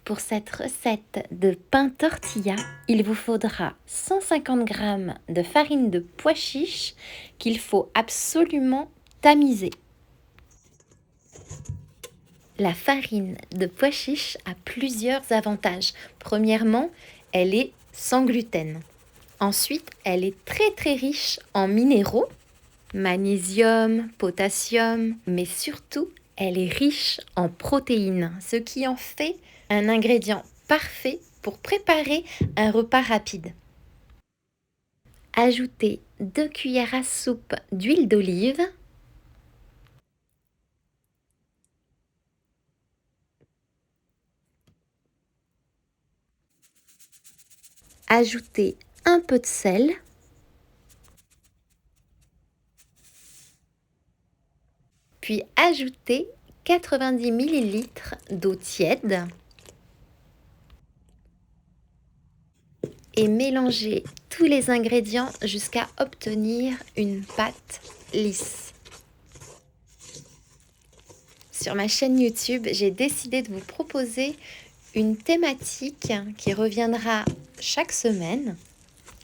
Pour cette recette de pain tortilla, il vous faudra 150 g de farine de pois chiche qu'il faut absolument tamiser. La farine de pois chiche a plusieurs avantages. Premièrement, elle est sans gluten. Ensuite, elle est très riche en minéraux, magnésium, potassium, mais surtout, elle est riche en protéines, ce qui en fait un ingrédient parfait pour préparer un repas rapide. Ajoutez 2 cuillères à soupe d'huile d'olive. Ajoutez un peu de sel. Puis ajoutez 90 ml d'eau tiède. Et mélangez tous les ingrédients jusqu'à obtenir une pâte lisse. Sur ma chaîne YouTube, j'ai décidé de vous proposer une thématique qui reviendra chaque semaine.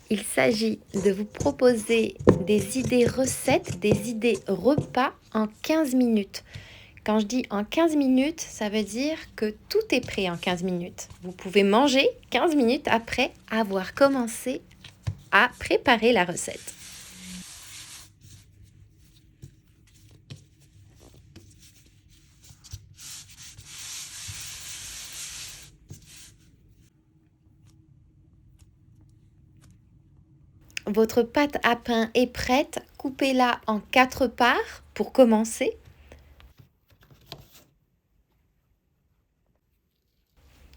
Il s'agit de vous proposer des idées recettes, des idées repas en 15 minutes. Quand je dis en 15 minutes, ça veut dire que tout est prêt en 15 minutes. Vous pouvez manger 15 minutes après avoir commencé à préparer la recette. Votre pâte à pain est prête. Coupez-la en 4 parts pour commencer.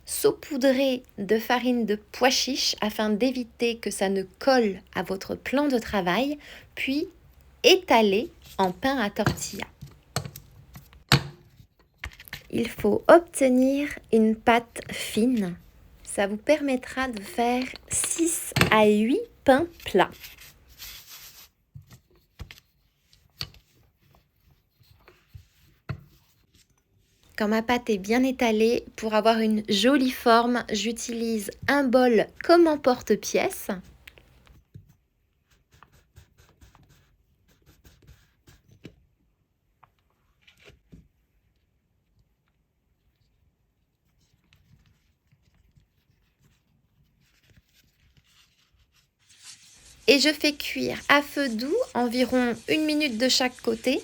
Saupoudrez de farine de pois chiche afin d'éviter que ça ne colle à votre plan de travail, puis étalez en pain à tortilla. Il faut obtenir une pâte fine. Ça vous permettra de faire 6 à 8 pains plats. Quand ma pâte est bien étalée, pour avoir une jolie forme, j'utilise un bol comme emporte-pièce. Et je fais cuire à feu doux environ 1 minute de chaque côté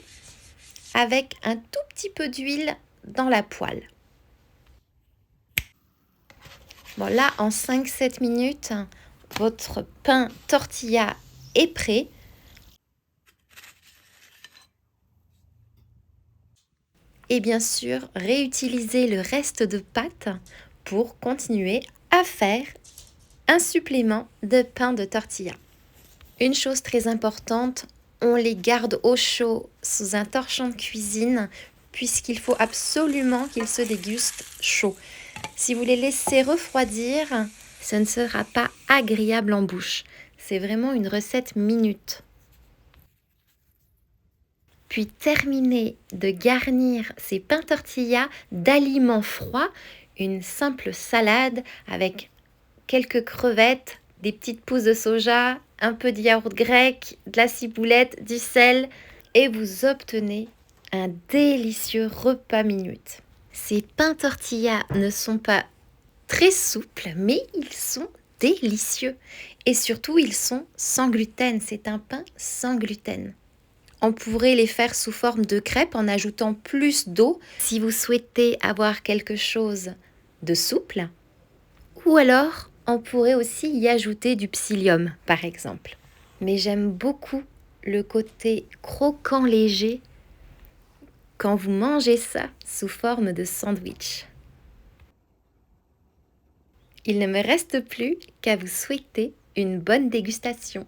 avec un tout petit peu d'huile dans la poêle. Bon, là, en 5-7 minutes, votre pain tortilla est prêt. Et bien sûr, réutilisez le reste de pâte pour continuer à faire un supplément de pain de tortilla. Une chose très importante, on les garde au chaud sous un torchon de cuisine puisqu'il faut absolument qu'ils se dégustent chauds. Si vous les laissez refroidir, ce ne sera pas agréable en bouche. C'est vraiment une recette minute. Puis terminez de garnir ces pains tortillas d'aliments froids, une simple salade avec quelques crevettes, des petites pousses de soja, un peu de yaourt grec, de la ciboulette, du sel, et vous obtenez un délicieux repas minute. Ces pains tortillas ne sont pas très souples, mais ils sont délicieux. Et surtout, ils sont sans gluten. C'est un pain sans gluten. On pourrait les faire sous forme de crêpes en ajoutant plus d'eau si vous souhaitez avoir quelque chose de souple. Ou alors, on pourrait aussi y ajouter du psyllium, par exemple. Mais j'aime beaucoup le côté croquant léger quand vous mangez ça sous forme de sandwich. Il ne me reste plus qu'à vous souhaiter une bonne dégustation.